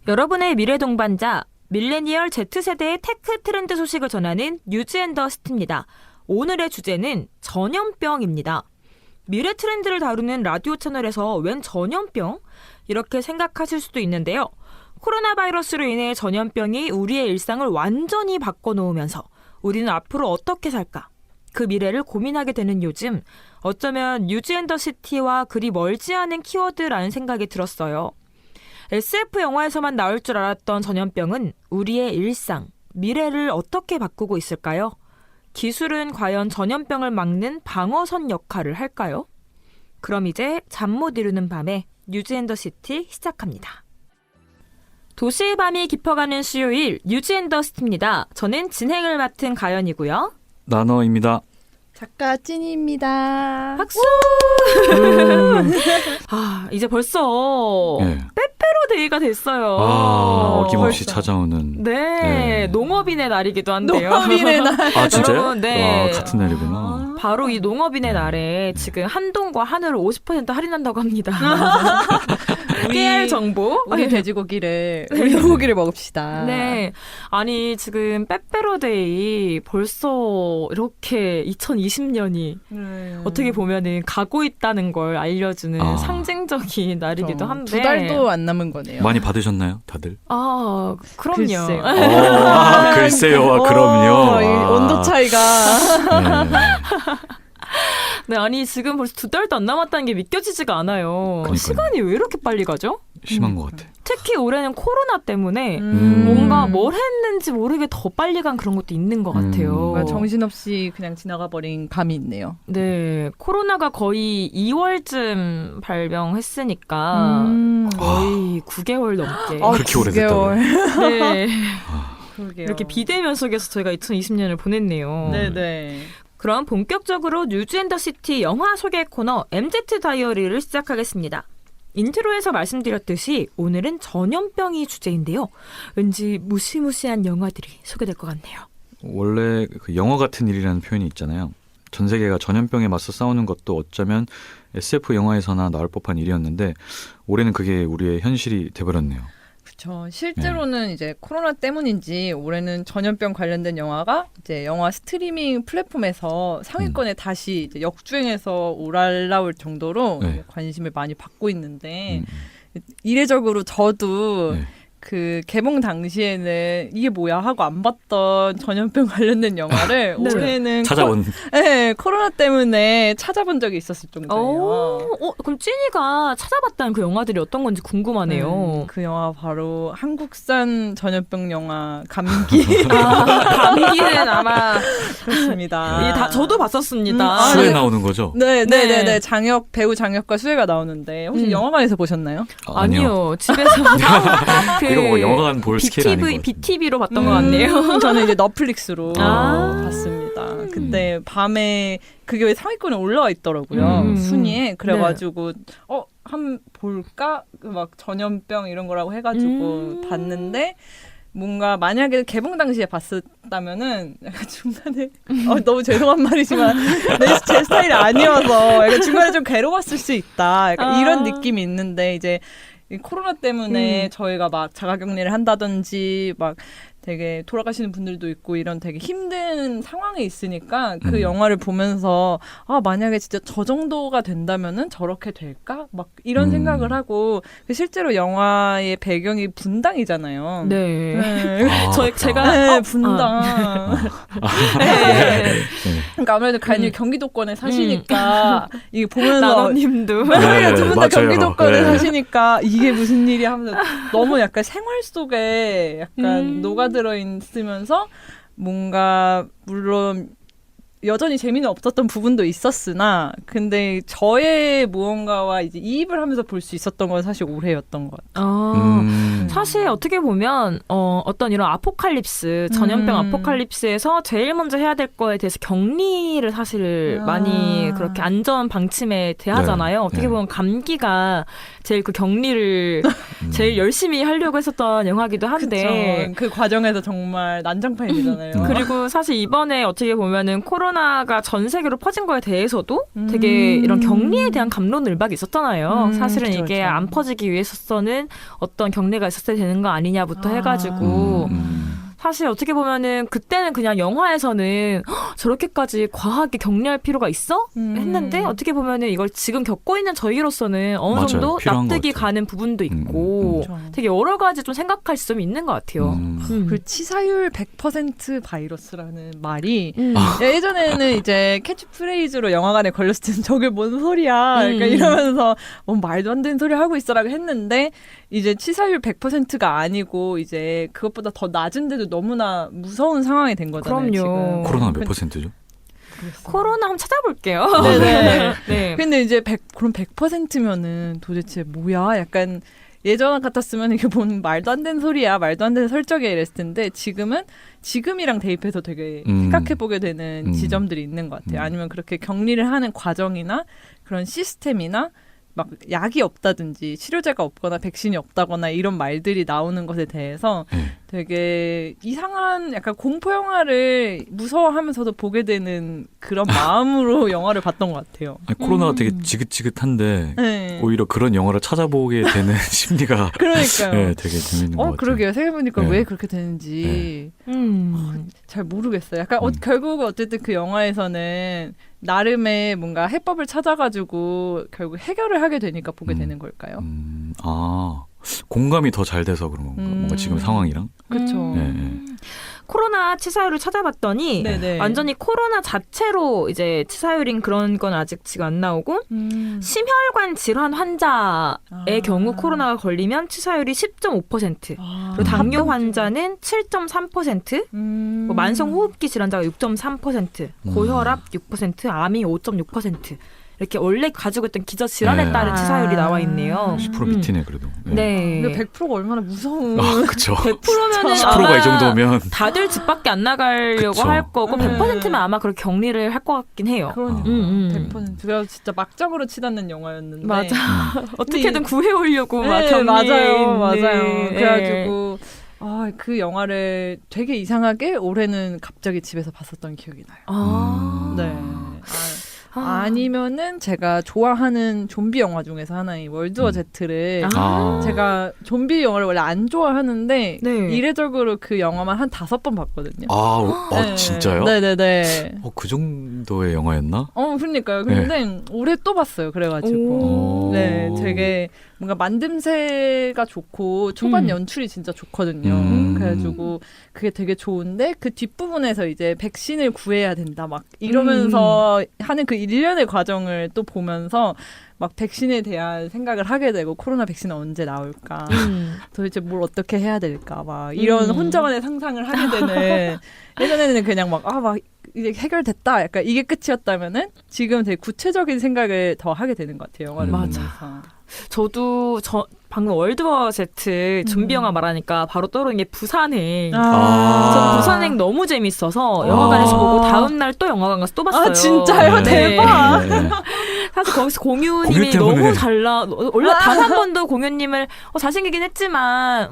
여러분의 미래 동반자, 밀레니얼 Z세대의 테크 트렌드 소식을 전하는 뉴즈앤더스트입니다. 오늘의 주제는 전염병입니다. 미래 트렌드를 다루는 라디오 채널에서 웬 전염병? 이렇게 생각하실 수도 있는데요. 코로나 바이러스로 인해 전염병이 우리의 일상을 완전히 바꿔놓으면서 우리는 앞으로 어떻게 살까? 그 미래를 고민하게 되는 요즘, 어쩌면 뉴즈앤더시티와 그리 멀지 않은 키워드라는 생각이 들었어요. SF 영화에서만 나올 줄 알았던 전염병은 우리의 일상, 미래를 어떻게 바꾸고 있을까요? 기술은 과연 전염병을 막는 방어선 역할을 할까요? 그럼 이제 잠 못 이루는 밤에 뉴즈앤더시티 시작합니다. 도시의 밤이 깊어가는 수요일 뉴즈앤더시티입니다. 저는 진행을 맡은 가연이고요. 나너입니다. 작가 찐이입니다. 박수! 이제 벌써 빼빼로데이가 됐어요. 어김없이 벌써. 찾아오는. 네, 농업인의 날이기도 한데요. 농업인의 날. 진짜요? 여러분, 네. 같은 날이구나. 바로 이 농업인의 날에 지금 한동과 한우를 50% 할인한다고 합니다. 깨알 정보. 우리 돼지고기를, 우리 소고기를 먹읍시다. 네. 아니, 지금 빼빼로데이 벌써 이렇게 2020년이 어떻게 보면은 가고 있다는 걸 알려주는 상징적인 날이기도 한데. 2달도 안 남은 거네요. 많이 받으셨나요, 다들? 그럼요. 글쎄요. 글쎄요, 그럼요. 이 온도 차이가. 네, 아니 지금 벌써 2달도 안 남았다는 게 믿겨지지가 않아요. 그러니까요. 시간이 왜 이렇게 빨리 가죠? 심한 것 같아. 특히 올해는 코로나 때문에 뭔가 뭘 했는지 모르게 더 빨리 간 그런 것도 있는 것 같아요. 뭔가 정신없이 그냥 지나가 버린 감이 있네요. 네, 코로나가 거의 2월쯤 발병했으니까 거의 9개월 넘게. 그렇게 오래됐다고요? 네, 그러게요. 이렇게 비대면 속에서 저희가 2020년을 보냈네요. 네네. 그럼 본격적으로 뉴즈앤더시티 영화 소개 코너 MZ 다이어리를 시작하겠습니다. 인트로에서 말씀드렸듯이 오늘은 전염병이 주제인데요. 왠지 무시무시한 영화들이 소개될 것 같네요. 원래 그 영화 같은 일이라는 표현이 있잖아요. 전 세계가 전염병에 맞서 싸우는 것도 어쩌면 SF 영화에서나 나올 법한 일이었는데 올해는 그게 우리의 현실이 돼버렸네요. 그렇죠. 실제로는 이제 코로나 때문인지 올해는 전염병 관련된 영화가 이제 영화 스트리밍 플랫폼에서 상위권에 다시 이제 역주행해서 올라올 정도로 관심을 많이 받고 있는데 이례적으로 저도 그 개봉 당시에는 이게 뭐야 하고 안 봤던 전염병 관련된 영화를 올해는 찾아온. 코로나 때문에 찾아본 적이 있었을 정도예요. 그럼 찐이가 찾아봤다는 그 영화들이 어떤 건지 궁금하네요. 그 영화 바로 한국산 전염병 영화 감기. 감기는 아마 그렇습니다. 저도 봤었습니다. 수에 나오는 거죠? 네네네. 배우 장혁과 수혜가 나오는데 혹시 영화관에서 보셨나요? 아니요. 집에서 이거 뭐 영화관 볼 스케일 아니고 BTV로 봤던 것 같네요. 저는 이제 넷플릭스로 봤습니다. 그때 밤에 그게 상위권에 올라와 있더라고요. 순위에. 그래가지고 한번 볼까? 막 전염병 이런 거라고 해가지고 봤는데 뭔가 만약에 개봉 당시에 봤었다면은 약간 중간에 너무 죄송한 말이지만 제 스타일이 아니어서 약간 중간에 좀 괴로웠을 수 있다. 약간 이런 느낌이 있는데 이제 코로나 때문에 저희가 막 자가격리를 한다든지 막 되게 돌아가시는 분들도 있고 이런 되게 힘든 상황에 있으니까 그 영화를 보면서 만약에 진짜 저 정도가 된다면은 저렇게 될까? 막 이런 생각을 하고 실제로 영화의 배경이 분당이잖아요. 네. 제가 분당. 그러니까 아무래도 가연이 경기도권에 사시니까 이게 보면서 나노님도 두 분 다 경기도권에 사시니까 이게 무슨 일이 하면서 너무 약간 생활 속에 약간 녹아들어 있으면서 뭔가 물론 여전히 재미는 없었던 부분도 있었으나 근데 저의 무언가와 이제 이입을 하면서 볼 수 있었던 건 사실 올해였던 것 같아요. 사실 어떻게 보면 어떤 이런 아포칼립스, 전염병 아포칼립스에서 제일 먼저 해야 될 거에 대해서 격리를 사실 많이 그렇게 안전 방침에 대하잖아요. 어떻게 보면 감기가 제일 그 격리를 제일 열심히 하려고 했었던 영화기도 한데 그 과정에서 정말 난장판이잖아요. 그리고 사실 이번에 어떻게 보면은 코로나가 전 세계로 퍼진 거에 대해서도 되게 이런 격리에 대한 갑론을박이 있었잖아요. 사실은 이게 안 퍼지기 위해서는 어떤 격리가 있었을 있어야 되는 거 아니냐부터 해가지고 사실 어떻게 보면은 그때는 그냥 영화에서는 저렇게까지 과하게 격리할 필요가 있어? 했는데 어떻게 보면은 이걸 지금 겪고 있는 저희로서는 어느 맞아요. 정도 필요한 것 납득이 같아요. 가는 부분도 있고 그렇죠. 되게 여러 가지 좀 생각할 지점이 있는 것 같아요. 그 치사율 100% 바이러스라는 말이 음. 예전에는 이제 캐치프레이즈로 영화관에 걸렸을 때는 저게 뭔 소리야 그러니까 이러면서 말도 안 되는 소리 하고 있어라고 했는데 이제 치사율 100%가 아니고 이제 그것보다 더 낮은데도 너무나 무서운 상황이 된 거잖아요. 그럼요. 지금. 코로나 몇 %죠? 코로나 한번 찾아볼게요. 네네. 네. 근데 이제 그럼 100%면은 도대체 뭐야? 약간 예전 같았으면 이게 뭔 말도 안 되는 소리야, 말도 안 되는 설정이야 이랬을 텐데 지금이랑 대입해서 되게 생각해보게 되는 지점들이 있는 것 같아요. 아니면 그렇게 격리를 하는 과정이나 그런 시스템이나 막 약이 없다든지 치료제가 없거나 백신이 없다거나 이런 말들이 나오는 것에 대해서 되게 이상한 약간 공포 영화를 무서워하면서도 보게 되는 그런 마음으로 영화를 봤던 것 같아요. 아니, 코로나가 되게 지긋지긋한데 네. 오히려 그런 영화를 찾아보게 되는 심리가 그러니까요. 네, 되게 재밌는 것 같아요. 그러게요. 생각해보니까 네. 왜 그렇게 되는지 잘 모르겠어요. 약간 결국은 어쨌든 그 영화에서는 나름의 뭔가 해법을 찾아가지고 결국 해결을 하게 되니까 보게 되는 걸까요? 공감이 더 잘 돼서 그런 건가? 뭔가 지금 상황이랑? 그렇죠. 코로나 치사율을 찾아봤더니 네네. 완전히 코로나 자체로 이제 치사율인 그런 건 아직 지금 안 나오고 심혈관 질환 환자의 경우 코로나가 걸리면 치사율이 10.5%, 그리고 당뇨 환자는 7.3%, 뭐 만성 호흡기 질환자가 6.3%, 고혈압 6%, 암이 5.6%. 이렇게 원래 가지고 있던 기저 질환에 네. 따른 치사율이 나와 있네요. 10% 밑이네 그래도. 네. 근데 100%가 얼마나 무서운. 그쵸. 100%면은 10%가 이 정도면 다들 집 밖에 안 나가려고 그쵸. 할 거고 100%면 아마 그렇게 격리를 할 것 같긴 해요. 그러니까 100%가 진짜 막장으로 치닫는 영화였는데. 맞아. 어떻게든 구해오려고 막 네, 격리에 맞아요. 있는. 그래가지고 그 영화를 되게 이상하게 올해는 갑자기 집에서 봤었던 기억이 나요. 네. 아니면은 제가 좋아하는 좀비 영화 중에서 하나인 월드워 Z를 제가 좀비 영화를 원래 안 좋아하는데 네. 이례적으로 그 영화만 한 5번 봤거든요. 네. 진짜요? 네네네. 그 정도의 영화였나? 그러니까요. 근데 올해 또 봤어요. 그래가지고. 네, 되게 뭔가 만듦새가 좋고 초반 연출이 진짜 좋거든요. 그래가지고 그게 되게 좋은데 그 뒷부분에서 이제 백신을 구해야 된다 막 이러면서 하는 그 일련의 과정을 또 보면서 막 백신에 대한 생각을 하게 되고 코로나 백신은 언제 나올까 도대체 뭘 어떻게 해야 될까 막 이런 혼자만의 상상을 하게 되는 예전에는 그냥 막 이제 해결됐다 약간 이게 끝이었다면은 지금 되게 구체적인 생각을 더 하게 되는 것 같아요 영화를 맞아. 보면서. 저도 방금 월드워 Z 좀비 영화 말하니까 바로 떠오르는 게 부산행. 아. 전 부산행 너무 재밌어서 영화관에서 보고 다음 날 또 영화관 가서 또 봤어요. 아 진짜요? 네. 대박. 사실 거기서 공유님이 공유 때문에. 너무 원래 단 한 번도 공유님을 잘생기긴 했지만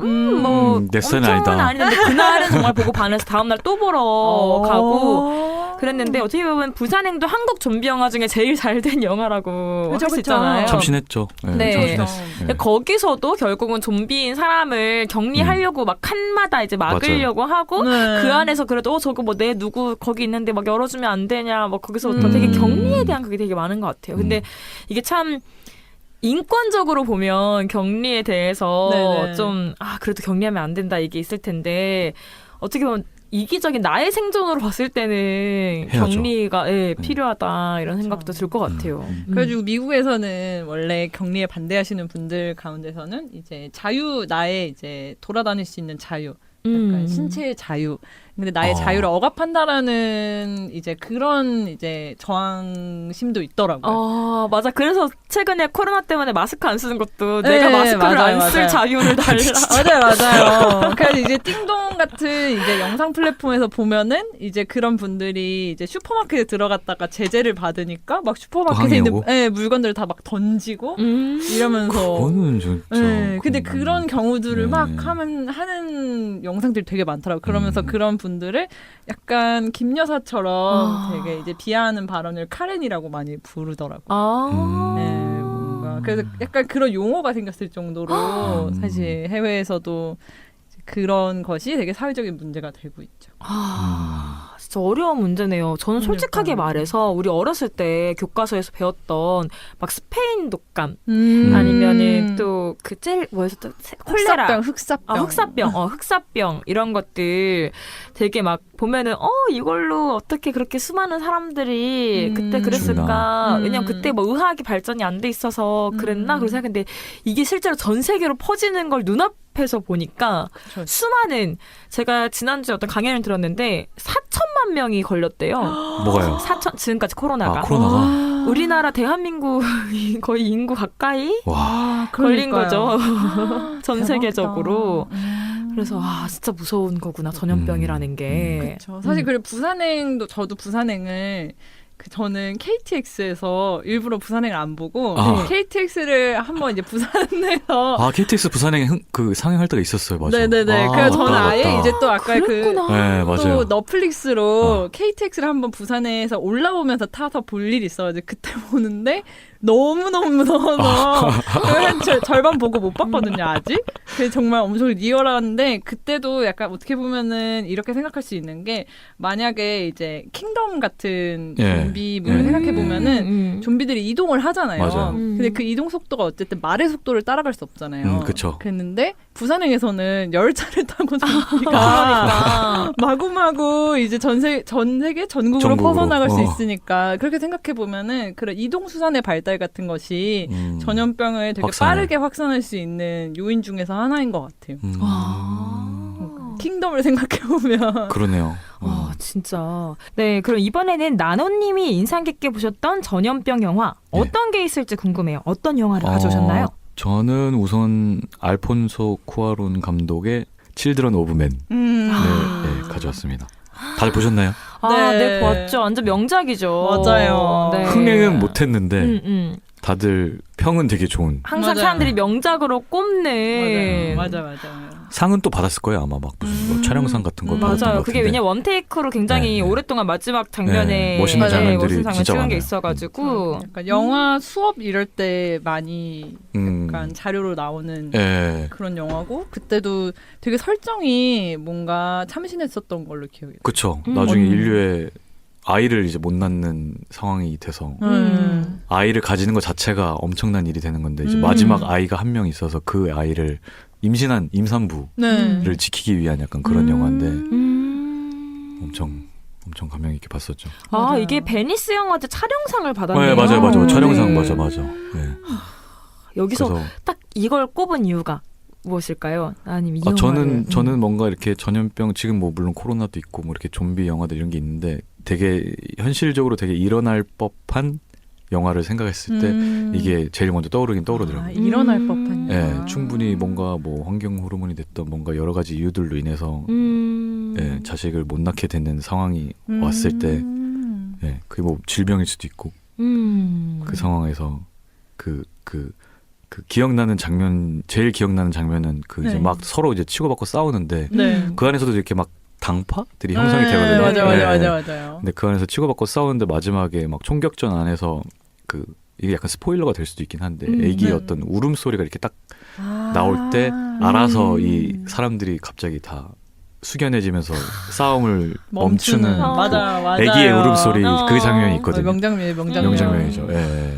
내 스타일은 엄청은 아니다. 아닌데 그날은 정말 보고 반해서 다음 날 또 보러 가고 그랬는데 어떻게 보면 부산행도 한국 좀비 영화 중에 제일 잘 된 영화라고 할 수 있잖아요. 참신했죠. 네. 참신했어요. 네. 거기서도 결국은 좀비인 사람을 격리하려고 막 칸마다 이제 막으려고 하고 네. 그 안에서 그래도 저거 뭐 내 누구 거기 있는데 막 열어주면 안 되냐 막 거기서부터 되게 격리에 대한 그게 되게 많은 것 같아요. 근데 이게 참 인권적으로 보면 격리에 대해서 네네. 좀 그래도 격리하면 안 된다 이게 있을 텐데 어떻게 보면 이기적인 나의 생존으로 봤을 때는 해야죠. 격리가 필요하다 이런 생각도 들 것 같아요. 그래가지고 미국에서는 원래 격리에 반대하시는 분들 가운데서는 이제 나의 이제 돌아다닐 수 있는 자유, 약간 신체의 자유. 근데 나의 자유를 억압한다라는 이제 그런 이제 저항심도 있더라고요. 맞아. 그래서 최근에 코로나 때문에 마스크 안 쓰는 것도 네, 내가 마스크를 맞아요, 안 쓸 맞아요. 자유를 달라. 맞아요. 그래서 이제 띵동 같은 이제 영상 플랫폼에서 보면은 이제 그런 분들이 이제 슈퍼마켓에 들어갔다가 제재를 받으니까 막 슈퍼마켓에 있는 물건들을 다 막 던지고 이러면서. 그거는 진짜. 근데 그런 경우들을 막 하는 영상들이 되게 많더라고요. 그러면서 그런 분들을 약간 김 여사처럼 되게 이제 비하하는 발언을 카렌이라고 많이 부르더라고요. 네, 뭔가 맞아요. 그래서 약간 그런 용어가 생겼을 정도로 사실 해외에서도 그런 것이 되게 사회적인 문제가 되고 있죠. 진짜 어려운 문제네요. 저는 솔직하게 그러니까요. 말해서 우리 어렸을 때 교과서에서 배웠던 막 스페인 독감 음. 아니면은 또 그 제일 뭐였었죠? 콜레라. 흑사병. 흑사병 이런 것들 되게 막 보면은 이걸로 어떻게 그렇게 수많은 사람들이 그때 그랬을까? 왜냐면 그때 뭐 의학이 발전이 안 돼 있어서 그랬나? 그런 생각했는데 이게 실제로 전 세계로 퍼지는 걸 눈앞에서 보니까 그렇죠. 수많은 제가 지난주에 어떤 강연을 들었는데 4천만 명이 걸렸대요. 뭐가요? 지금까지 코로나가. 코로나가. 우리나라 대한민국 거의 인구 가까이 와. 걸린 그러니까요. 거죠. 전 세계적으로. 대박이다. 그래서 진짜 무서운 거구나 전염병이라는 게. 그렇죠. 사실 그리고 부산행도 저도 부산행을 저는 KTX에서 일부러 부산행을 안 보고 KTX를 한번 이제 부산에서 KTX 부산행 그 상영할 때가 있었어요. 맞아. 네네네. 그래서 저는 맞다, 아예 맞다. 이제 또 아까 그랬구나. 네, 맞아요. 또 넷플릭스로 KTX를 한번 부산에서 올라오면서 타서 볼 일이 있어가지고 그때 보는데 너무너무 무서워서 한 절반 보고 못 봤거든요, 아직. 그래서 정말 엄청 리얼한데 그때도 약간 어떻게 보면은 이렇게 생각할 수 있는 게 만약에 이제 킹덤 같은 좀비물을 생각해 보면은 좀비들이 이동을 하잖아요. 맞아요. 근데 그 이동 속도가 어쨌든 말의 속도를 따라갈 수 없잖아요. 그렇죠. 그랬는데 부산행에서는 열차를 타고 좀비가 마구마구 이제 전 세계 전국으로 퍼져나갈 수 있으니까 그렇게 생각해 보면은 그런 이동 수단의 발달 같은 것이 전염병을 되게 빠르게 확산할 수 있는 요인 중에서 하나인 것 같아요. 킹덤을 생각해 보면 그러네요. 진짜. 네, 그럼 이번에는 나노님이 인상 깊게 보셨던 전염병 영화 어떤 게 있을지 궁금해요. 어떤 영화를 가져오셨나요? 저는 우선 알폰소 쿠아론 감독의 칠드런 오브 맨 가져왔습니다. 다들 보셨나요? 네, 봤죠. 완전 명작이죠. 맞아요. 네. 흥행은 못했는데 다들 평은 되게 좋은. 항상 맞아요. 사람들이 명작으로 꼽는. 맞아요. 상은 또 받았을 거예요 아마 막 무슨 뭐 촬영상 같은 거 받았던 맞아요. 것 그게 같은데. 왜냐면 원테이크로 굉장히 오랫동안 마지막 장면에 멋있는 장면들이 멋있는 장면 진짜 찍은 많아요. 게 있어가지고 약간 영화 수업 이럴 때 많이 음. 약간 자료로 나오는 예. 그런 영화고 그때도 되게 설정이 뭔가 참신했었던 걸로 기억해요. 그렇죠. 나중에 인류의 아이를 이제 못 낳는 상황이 돼서 아이를 가지는 것 자체가 엄청난 일이 되는 건데 이제 마지막 아이가 한 명 있어서 그 아이를 임신한 임산부를 네. 지키기 위한 약간 그런 영화인데 엄청 감명 깊게 봤었죠. 맞아요. 이게 베니스 영화제 촬영상을 받았네요. 네, 맞아요. 촬영상 네. 맞아. 네. 여기서 그래서 딱 이걸 꼽은 이유가 무엇일까요? 아니면 이 영화를. 저는 뭔가 이렇게 전염병 지금 뭐 물론 코로나도 있고 뭐 이렇게 좀비 영화들 이런 게 있는데 되게 현실적으로 되게 일어날 법한 영화를 생각했을 때 이게 제일 먼저 떠오르더라고요. 일어날 법한 영화. 예, 충분히 뭔가 뭐 환경 호르몬이 됐던 뭔가 여러 가지 이유들로 인해서 예, 자식을 못 낳게 되는 상황이 왔을 때 예, 그게 뭐 질병일 수도 있고 그 상황에서 그 기억나는 장면 제일 기억나는 장면은 그 이제 막 서로 이제 치고받고 싸우는데 그 안에서도 이렇게 막 당파들이 형성이 되거든요. 맞아요. 근데 그 안에서 치고받고 싸우는데 마지막에 막 총격전 안에서 이게 약간 스포일러가 될 수도 있긴 한데 애기의 어떤 울음소리가 이렇게 딱 나올 때 알아서 이 사람들이 갑자기 다 숙연해지면서 싸움을 멈추는 맞아. 애기의 울음소리 그 장면이 있거든요. 명장면이죠. 예.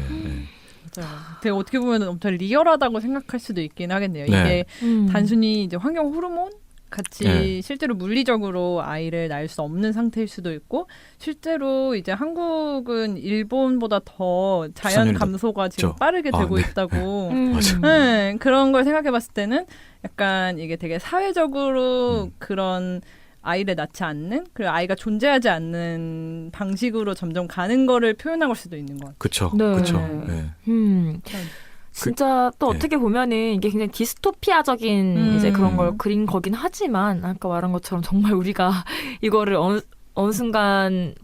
맞아요. 되게 어떻게 보면 엄청 리얼하다고 생각할 수도 있긴 하겠네요. 네. 이게 단순히 이제 환경 호르몬 같이 실제로 물리적으로 아이를 낳을 수 없는 상태일 수도 있고 실제로 이제 한국은 일본보다 더 자연 감소가 지금 빠르게 되고 있다고 그런 걸 생각해 봤을 때는 약간 이게 되게 사회적으로 그런 아이를 낳지 않는 그리고 아이가 존재하지 않는 방식으로 점점 가는 거를 표현한 걸 수도 있는 것 같아요. 그렇죠. 진짜 또 어떻게 보면은 이게 굉장히 디스토피아적인 이제 그런 걸 그린 거긴 하지만 아까 말한 것처럼 정말 우리가 이거를 어느 순간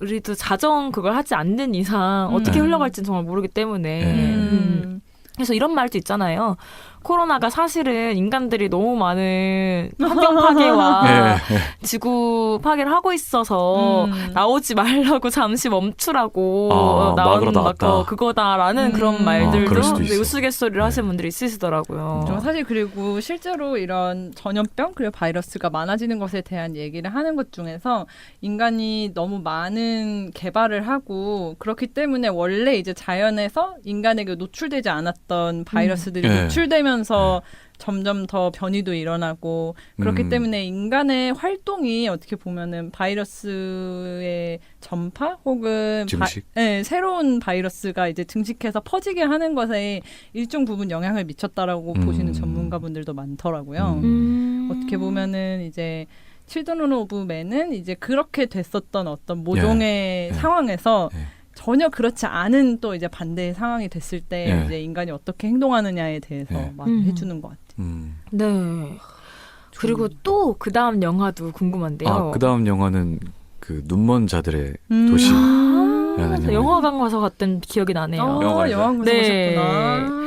우리도 자정 그걸 하지 않는 이상 어떻게 흘러갈지는 정말 모르기 때문에 그래서 이런 말도 있잖아요. 코로나가 사실은 인간들이 너무 많은 환경 파괴와 네. 지구 파괴를 하고 있어서 나오지 말라고 잠시 멈추라고 막으러 나온 나왔다. 그거다라는 그런 그럴 말들도 수도 있어. 우스갯소리를 하시는 분들이 있으시더라고요. 사실 그리고 실제로 이런 전염병 그리고 바이러스가 많아지는 것에 대한 얘기를 하는 것 중에서 인간이 너무 많은 개발을 하고 그렇기 때문에 원래 이제 자연에서 인간에게 노출되지 않았던 바이러스들이 노출되면서 점점 더 변이도 일어나고 그렇기 때문에 인간의 활동이 어떻게 보면은 바이러스의 전파 혹은 증식? 새로운 바이러스가 이제 증식해서 퍼지게 하는 것에 일정 부분 영향을 미쳤다라고 보시는 전문가분들도 많더라고요. 어떻게 보면은 이제 Children of Men은 이제 그렇게 됐었던 어떤 모종의 상황에서 전혀 그렇지 않은 또 이제 반대의 상황이 됐을 때 이제 인간이 어떻게 행동하느냐에 대해서 말을 해주는 것 같아요. 네. 그리고 또 그 다음 영화도 궁금한데요. 그 다음 영화는 그 눈먼 자들의 도시. 영화관 가서 봤던 기억이 나네요. 영화관 가서 네. 보셨구나.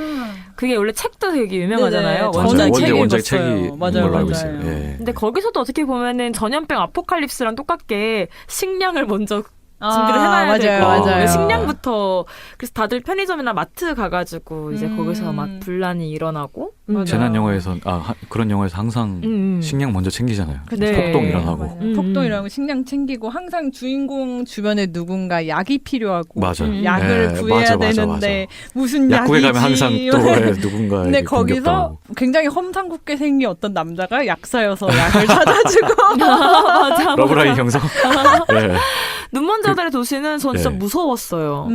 그게 원래 책도 되게 유명하잖아요. 저는 원작 책이 있는 걸로 알고 있어요. 근데 거기서도 어떻게 보면은 전염병 아포칼립스랑 똑같게 식량을 먼저 준비를 해놔야 되고 맞아요. 식량부터 그래서 다들 편의점이나 마트 가가지고 이제 거기서 막 분란이 일어나고 재난 영화에선 그런 영화에서 항상 식량 먼저 챙기잖아요. 네. 폭동 일어나고 폭동 일어나고 식량 챙기고 항상 주인공 주변에 누군가 약이 필요하고 맞아요. 약을 구해야 되는데 무슨 약국에 약이지 가면 항상 또 누군가 근데 거기서 굉장히 험상궂게 생긴 어떤 남자가 약사여서 약을 찾아주고 맞아. 러브라인 형성. 눈먼 자들의 도시는 전 진짜 무서웠어요.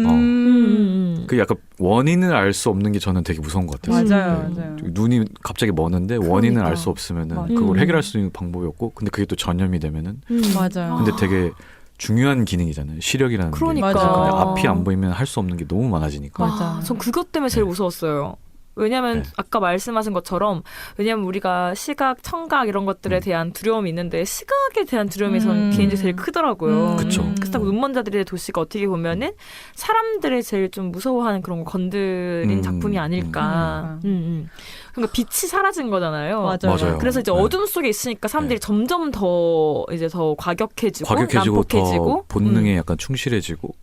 그 약간 원인을 알 수 없는 게 저는 되게 무서운 것 같아요. 맞아요. 눈이 갑자기 머는데 원인을 알 수 없으면은 그걸 해결할 수 있는 방법이 없고, 근데 그게 또 전염이 되면은 맞아요. 근데 되게 중요한 기능이잖아요. 시력이라는 그러니까. 게. 근데 앞이 안 보이면 할 수 없는 게 너무 많아지니까. 맞아. 전 그것 때문에 제일 무서웠어요. 왜냐면 아까 말씀하신 것처럼 왜냐면 우리가 시각, 청각 이런 것들에 대한 두려움이 있는데 시각에 대한 두려움이 저는 개인적으로 제일 크더라고요. 그쵸. 그래서 눈먼 자들의 도시가 어떻게 보면은 사람들의 제일 좀 무서워하는 그런 거 건드린 작품이 아닐까. 그러니까 빛이 사라진 거잖아요. 맞아요. 그래서 이제 어둠 속에 있으니까 사람들이 점점 더 이제 더 과격해지고 난폭해지고 더 본능에 약간 충실해지고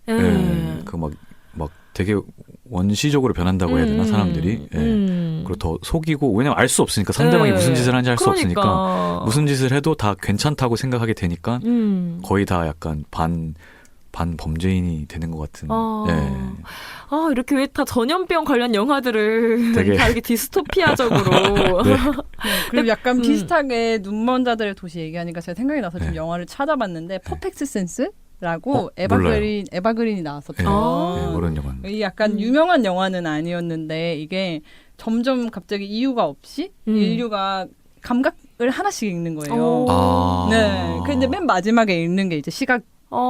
그 막 되게 원시적으로 변한다고 해야 되나 사람들이. 그리고 더 속이고, 왜냐면 알 수 없으니까 상대방이 무슨 짓을 하는지 알 수 없으니까 무슨 짓을 해도 다 괜찮다고 생각하게 되니까 거의 다 약간 반 범죄인이 되는 것 같은. 이렇게 왜 다 전염병 관련 영화들을 되게 다 이렇게 디스토피아적으로. 그리고 약간 비슷하게 눈먼 자들의 도시 얘기하니까 제가 생각이 나서 좀 영화를 찾아봤는데 퍼펙트 센스라고 에바 그린이 나왔었죠. 모르는 영화. 이 약간 유명한 영화는 아니었는데 이게 점점 갑자기 이유가 없이 인류가 감각을 하나씩 읽는 거예요. 네. 근데 맨 마지막에 읽는 게 이제 시각.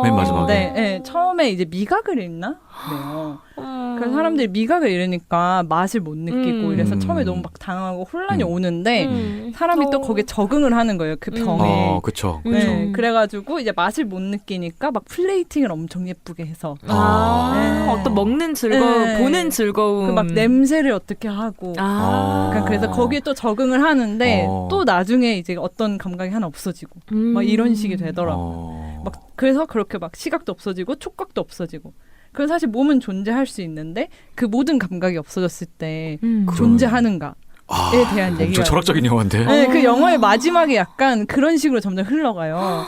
맨 마지막에. 네, 처음에 이제 미각을 읽나? 그래요. 그래서 사람들이 미각을 잃으니까 맛을 못 느끼고 이래서 처음에 너무 막 당하고 혼란이 오는데 사람이 또 거기에 적응을 하는 거예요. 그 병에. 그쵸. 네, 그래가지고 이제 맛을 못 느끼니까 막 플레이팅을 엄청 예쁘게 해서. 어떤 먹는 즐거움, 보는 즐거움. 그 막 냄새를 어떻게 하고. 그러니까 그래서 거기에 또 적응을 하는데 또 나중에 이제 어떤 감각이 하나 없어지고 막 이런 식이 되더라고요. 막 그래서 그렇게 막 시각도 없어지고 촉각도 없어지고. 그건 사실 몸은 존재할 수 있는데 그 모든 감각이 없어졌을 때 존재하는가에 대한 얘기가. 엄청 철학적인 영화인데. 네, 그 영화의 마지막에 약간 그런 식으로 점점 흘러가요.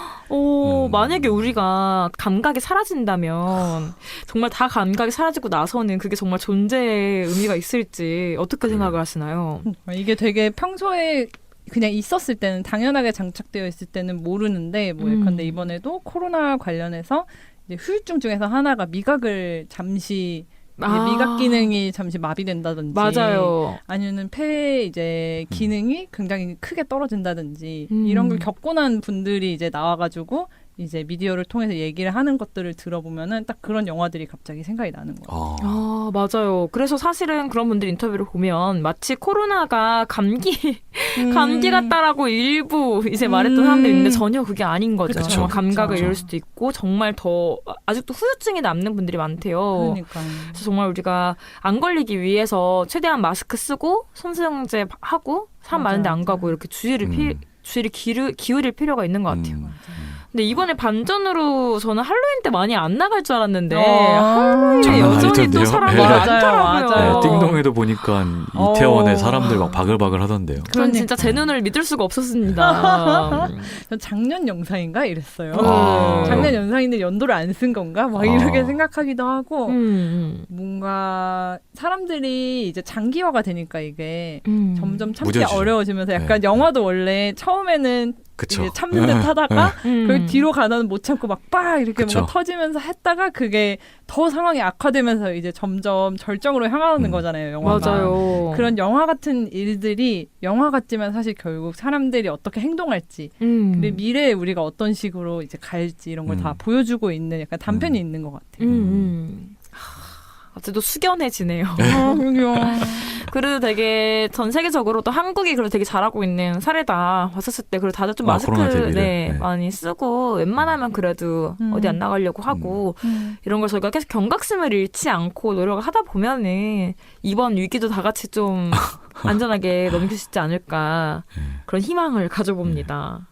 만약에 우리가 감각이 사라진다면 정말 다 감각이 사라지고 나서는 그게 정말 존재의 의미가 있을지 어떻게 생각을 하시나요? 이게 되게 평소에 그냥 있었을 때는 당연하게 장착되어 있을 때는 모르는데 근데 이번에도 코로나 관련해서 이제 후유증 중에서 하나가 미각을 잠시 미각 기능이 잠시 마비된다든지, 맞아요. 아니면은 폐 이제 기능이 굉장히 크게 떨어진다든지 이런 걸 겪고 난 분들이 이제 나와가지고 이제 미디어를 통해서 얘기를 하는 것들을 들어보면은 딱 그런 영화들이 갑자기 생각이 나는 거예요. 아, 맞아요. 그래서 사실은 그런 분들 인터뷰를 보면 마치 코로나가 감기 같다라고 일부 이제 말했던 사람들이 있는데 전혀 그게 아닌 거죠. 그쵸. 정말 감각을 그쵸. 잃을 수도 있고 정말 더 아직도 후유증이 남는 분들이 많대요. 그러니까. 그래서 정말 우리가 안 걸리기 위해서 최대한 마스크 쓰고 손소독제 하고 사람 많은데 안 가고 이렇게 주의를 기울일 필요가 있는 것 같아요. 근데 이번에 반전으로 저는 할로윈 때 많이 안 나갈 줄 알았는데 할로윈에 장난 여전히 또 아니던데요? 사람들이 네. 많더라고요. 맞아요. 네, 띵동에도 보니까 이태원에 사람들 막 바글바글 하던데요. 전 진짜 제 눈을 믿을 수가 없었습니다. 전 작년 영상인가 이랬어요. 아. 작년 영상인데 연도를 안 쓴 건가? 막 이렇게 생각하기도 하고 뭔가 사람들이 이제 장기화가 되니까 이게 점점 참기 무뎌지죠. 어려워지면서 약간 네. 영화도 원래 처음에는 그쵸. 이제 참는 듯 하다가 그 뒤로 가다는 못 참고 막 이렇게 그쵸. 뭔가 터지면서 했다가 그게 더 상황이 악화되면서 이제 점점 절정으로 향하는 거잖아요, 영화가. 맞아요. 그런 영화 같은 일들이 영화 같지만 사실 결국 사람들이 어떻게 행동할지 그리고 미래에 우리가 어떤 식으로 이제 갈지 이런 걸 다 보여주고 있는 약간 단편이 있는 것 같아요. 갑자기 또 숙연해지네요. 그러게요. 그래도 되게 전 세계적으로 또 한국이 그래도 되게 잘하고 있는 사례다 봤었을 때 그리고 다들 좀 마스크 코로나 대비를. 네. 많이 쓰고 웬만하면 그래도 어디 안 나가려고 하고 이런 걸 저희가 계속 경각심을 잃지 않고 노력을 하다 보면은 이번 위기도 다 같이 좀 안전하게 넘길 수 있지 않을까 그런 희망을 가져봅니다.